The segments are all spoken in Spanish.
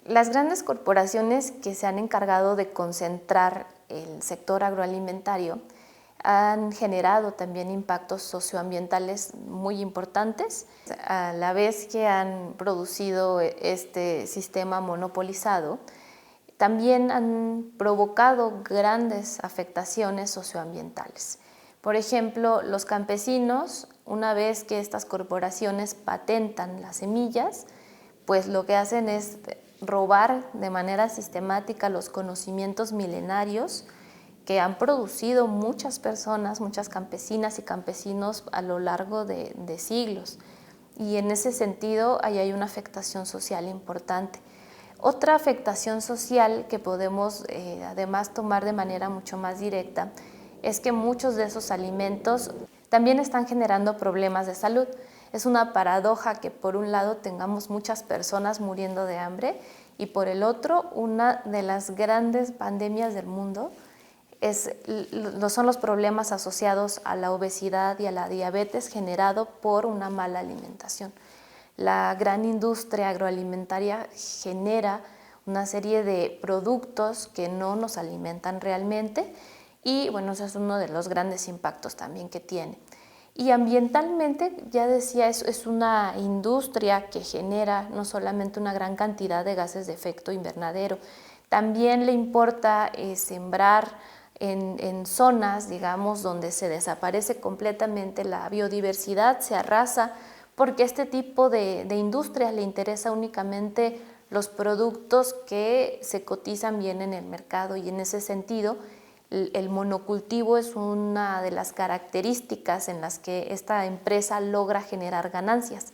Las grandes corporaciones que se han encargado de concentrar el sector agroalimentario han generado también impactos socioambientales muy importantes, a la vez que han producido este sistema monopolizado. También han provocado grandes afectaciones socioambientales. Por ejemplo, los campesinos, una vez que estas corporaciones patentan las semillas, pues lo que hacen es robar de manera sistemática los conocimientos milenarios que han producido muchas personas, muchas campesinas y campesinos a lo largo de siglos. Y en ese sentido, ahí hay una afectación social importante. Otra afectación social que podemos además tomar de manera mucho más directa es que muchos de esos alimentos también están generando problemas de salud. Es una paradoja que por un lado tengamos muchas personas muriendo de hambre y por el otro una de las grandes pandemias del mundo son los problemas asociados a la obesidad y a la diabetes generado por una mala alimentación. La gran industria agroalimentaria genera una serie de productos que no nos alimentan realmente y bueno, ese es uno de los grandes impactos también que tiene. Y ambientalmente, ya decía, es una industria que genera no solamente una gran cantidad de gases de efecto invernadero, también le importa sembrar en zonas, digamos, donde se desaparece completamente la biodiversidad, se arrasa, porque este tipo de industria le interesa únicamente los productos que se cotizan bien en el mercado y en ese sentido el monocultivo es una de las características en las que esta empresa logra generar ganancias.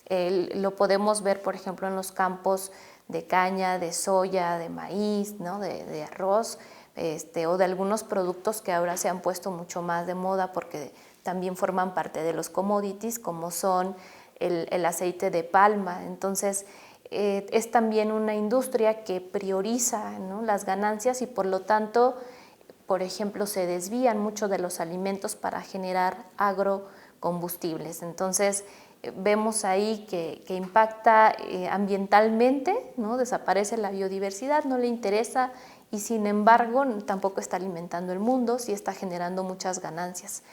Lo podemos ver, por ejemplo, en los campos de caña, de soya, de maíz, ¿no? de arroz, o de algunos productos que ahora se han puesto mucho más de moda porque también forman parte de los commodities, como son el aceite de palma. Entonces, es también una industria que prioriza, ¿no? las ganancias y por lo tanto, por ejemplo, se desvían mucho de los alimentos para generar agrocombustibles. Entonces, vemos ahí que impacta ambientalmente, ¿no? Desaparece la biodiversidad, no le interesa y sin embargo tampoco está alimentando el mundo, sí está generando muchas ganancias.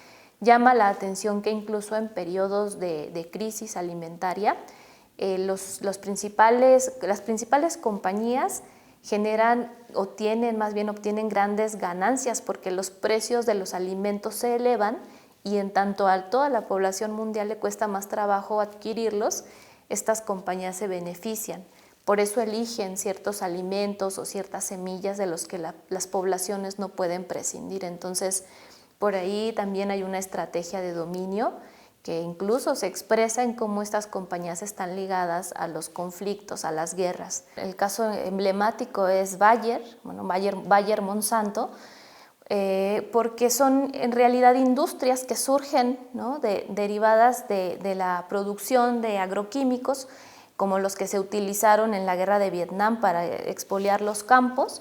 Llama la atención que incluso en periodos de crisis alimentaria, las principales compañías obtienen grandes ganancias porque los precios de los alimentos se elevan y en tanto a toda la población mundial le cuesta más trabajo adquirirlos, estas compañías se benefician. Por eso eligen ciertos alimentos o ciertas semillas de los que las poblaciones no pueden prescindir. Entonces, por ahí también hay una estrategia de dominio que incluso se expresa en cómo estas compañías están ligadas a los conflictos, a las guerras. El caso emblemático es Bayer Monsanto, porque son en realidad industrias que surgen, ¿no? derivadas de la producción de agroquímicos, como los que se utilizaron en la guerra de Vietnam para expoliar los campos,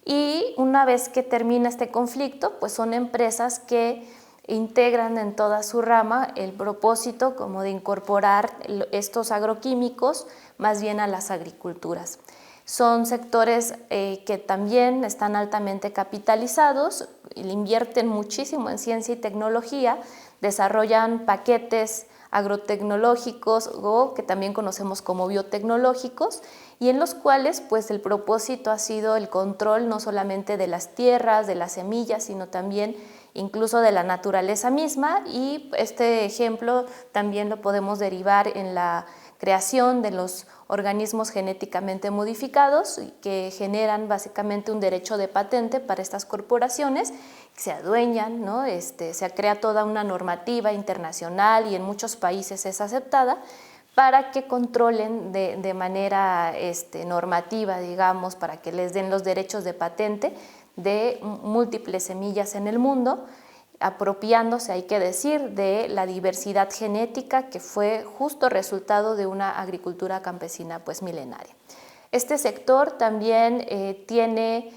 y una vez que termina este conflicto, pues son empresas que integran en toda su rama el propósito como de incorporar estos agroquímicos más bien a las agriculturas. Son sectores que también están altamente capitalizados, invierten muchísimo en ciencia y tecnología, desarrollan paquetes agrotecnológicos o que también conocemos como biotecnológicos y en los cuales pues el propósito ha sido el control no solamente de las tierras, de las semillas, sino también incluso de la naturaleza misma y este ejemplo también lo podemos derivar en la creación de los organismos genéticamente modificados que generan básicamente un derecho de patente para estas corporaciones, se adueñan, ¿no? Se crea toda una normativa internacional y en muchos países es aceptada para que controlen de manera normativa, digamos, para que les den los derechos de patente de múltiples semillas en el mundo, apropiándose, hay que decir, de la diversidad genética que fue justo resultado de una agricultura campesina pues milenaria. Este sector también tiene,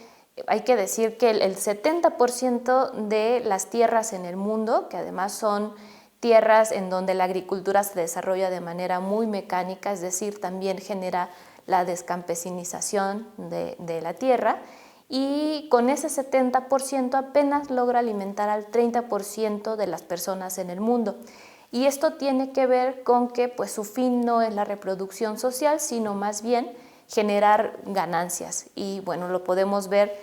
hay que decir que el 70% de las tierras en el mundo, que además son tierras en donde la agricultura se desarrolla de manera muy mecánica, es decir, también genera la descampesinización de la tierra, y con ese 70% apenas logra alimentar al 30% de las personas en el mundo. Y esto tiene que ver con que pues, su fin no es la reproducción social, sino más bien generar ganancias. Y bueno, lo podemos ver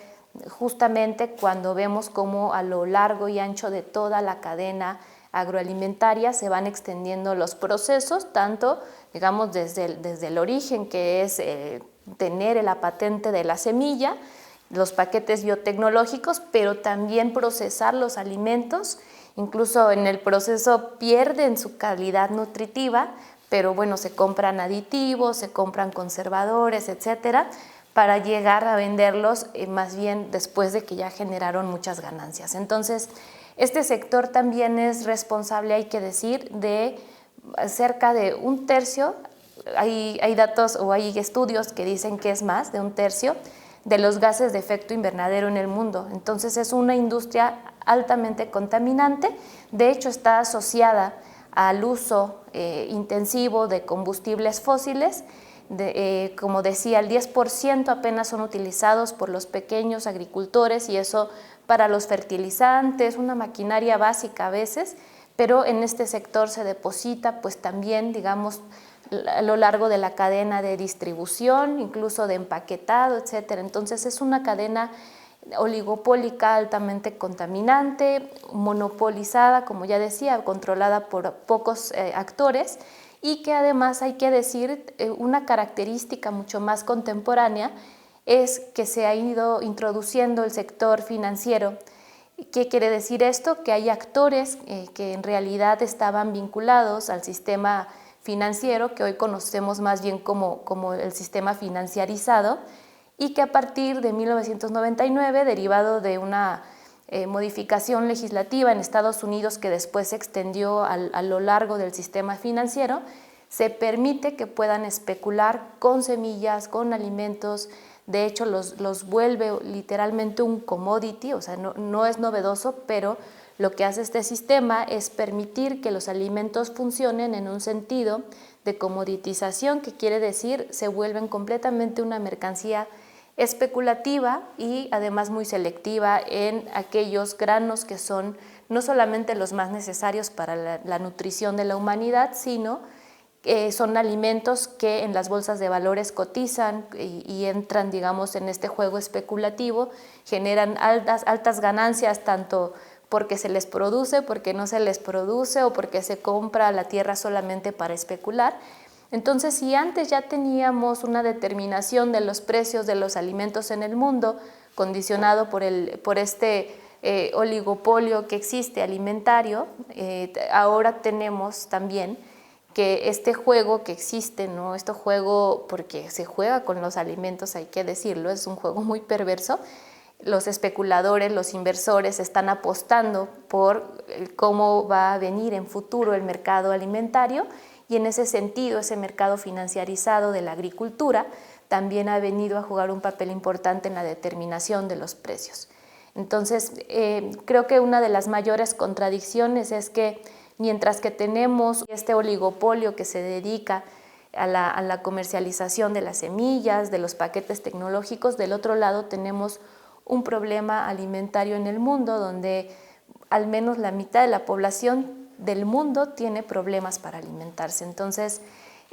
justamente cuando vemos cómo a lo largo y ancho de toda la cadena agroalimentaria se van extendiendo los procesos, tanto digamos desde el origen, que es tener la patente de la semilla, los paquetes biotecnológicos, pero también procesar los alimentos. Incluso en el proceso pierden su calidad nutritiva, pero bueno, se compran aditivos, se compran conservadores, etcétera, para llegar a venderlos más bien después de que ya generaron muchas ganancias. Entonces, este sector también es responsable, hay que decir, de cerca de un tercio, hay datos o hay estudios que dicen que es más de un tercio, de los gases de efecto invernadero en el mundo. Entonces es una industria altamente contaminante, de hecho está asociada al uso intensivo de combustibles fósiles. Como decía, el 10% apenas son utilizados por los pequeños agricultores, y eso para los fertilizantes, una maquinaria básica a veces, pero en este sector se deposita pues también, digamos, a lo largo de la cadena de distribución, incluso de empaquetado, etcétera. Entonces es una cadena oligopólica altamente contaminante, monopolizada, como ya decía, controlada por pocos actores, y que además hay que decir una característica mucho más contemporánea es que se ha ido introduciendo el sector financiero. ¿Qué quiere decir esto? Que hay actores que en realidad estaban vinculados al sistema financiero, que hoy conocemos más bien como el sistema financiarizado, y que a partir de 1999, derivado de una modificación legislativa en Estados Unidos que después se extendió a lo largo del sistema financiero, se permite que puedan especular con semillas, con alimentos. De hecho, los vuelve literalmente un commodity, o sea, no es novedoso, pero lo que hace este sistema es permitir que los alimentos funcionen en un sentido de comoditización, que quiere decir se vuelven completamente una mercancía especulativa y además muy selectiva en aquellos granos que son no solamente los más necesarios para la nutrición de la humanidad, sino son alimentos que en las bolsas de valores cotizan y entran, digamos, en este juego especulativo, generan altas ganancias, tanto porque se les produce, porque no se les produce, o porque se compra la tierra solamente para especular. Entonces, si antes ya teníamos una determinación de los precios de los alimentos en el mundo, condicionado por este oligopolio que existe alimentario, ahora tenemos también que este juego que existe, ¿no? Este juego, porque se juega con los alimentos, hay que decirlo, es un juego muy perverso. Los especuladores, los inversores están apostando por cómo va a venir en futuro el mercado alimentario, y en ese sentido ese mercado financiarizado de la agricultura también ha venido a jugar un papel importante en la determinación de los precios. Entonces, creo que una de las mayores contradicciones es que mientras que tenemos este oligopolio que se dedica a la comercialización de las semillas, de los paquetes tecnológicos, del otro lado tenemos un problema alimentario en el mundo donde al menos la mitad de la población del mundo tiene problemas para alimentarse. Entonces,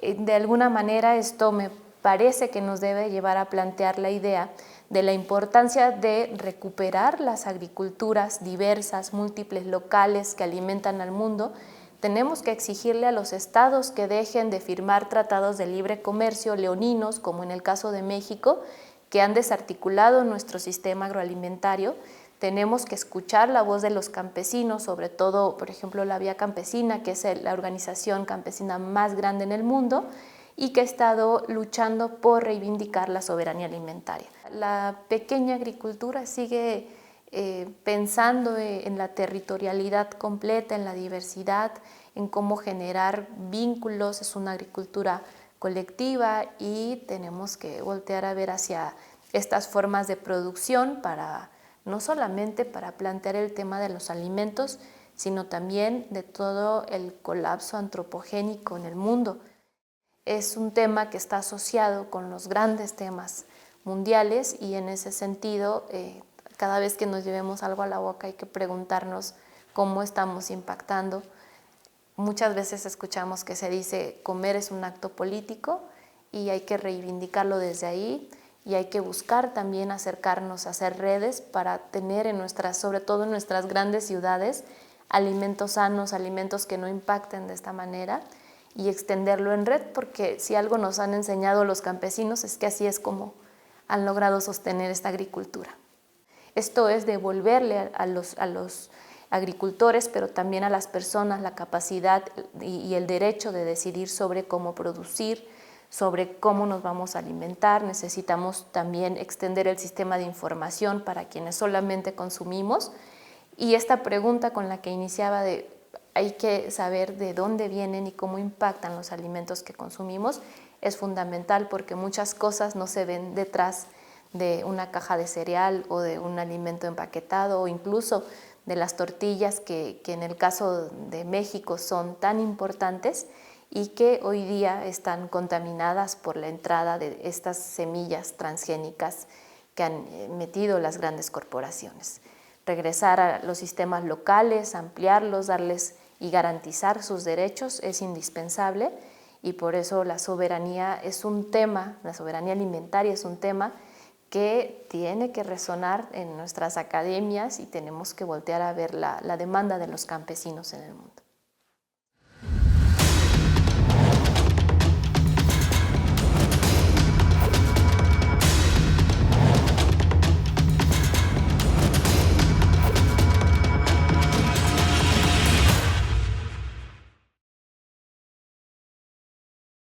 de alguna manera esto me parece que nos debe llevar a plantear la idea de la importancia de recuperar las agriculturas diversas, múltiples, locales que alimentan al mundo. Tenemos que exigirle a los estados que dejen de firmar tratados de libre comercio leoninos, como en el caso de México, que han desarticulado nuestro sistema agroalimentario. Tenemos que escuchar la voz de los campesinos, sobre todo, por ejemplo, la Vía Campesina, que es la organización campesina más grande en el mundo y que ha estado luchando por reivindicar la soberanía alimentaria. La pequeña agricultura sigue pensando en la territorialidad completa, en la diversidad, en cómo generar vínculos. Es una agricultura colectiva y tenemos que voltear a ver hacia estas formas de producción para no solamente para plantear el tema de los alimentos, sino también de todo el colapso antropogénico en el mundo. Es un tema que está asociado con los grandes temas mundiales y en ese sentido, cada vez que nos llevemos algo a la boca hay que preguntarnos cómo estamos impactando. Muchas veces escuchamos que se dice comer es un acto político y hay que reivindicarlo desde ahí y hay que buscar también acercarnos a hacer redes para tener sobre todo en nuestras grandes ciudades, alimentos sanos, alimentos que no impacten de esta manera y extenderlo en red, porque si algo nos han enseñado los campesinos es que así es como han logrado sostener esta agricultura. Esto es devolverle a los agricultores, pero también a las personas la capacidad y el derecho de decidir sobre cómo producir, sobre cómo nos vamos a alimentar. Necesitamos también extender el sistema de información para quienes solamente consumimos. Y esta pregunta con la que iniciaba de hay que saber de dónde vienen y cómo impactan los alimentos que consumimos es fundamental, porque muchas cosas no se ven detrás de una caja de cereal o de un alimento empaquetado o incluso de las tortillas que en el caso de México son tan importantes y que hoy día están contaminadas por la entrada de estas semillas transgénicas que han metido las grandes corporaciones. Regresar a los sistemas locales, ampliarlos, darles y garantizar sus derechos es indispensable y por eso la soberanía es un tema, la soberanía alimentaria es un tema que tiene que resonar en nuestras academias y tenemos que voltear a ver la demanda de los campesinos en el mundo.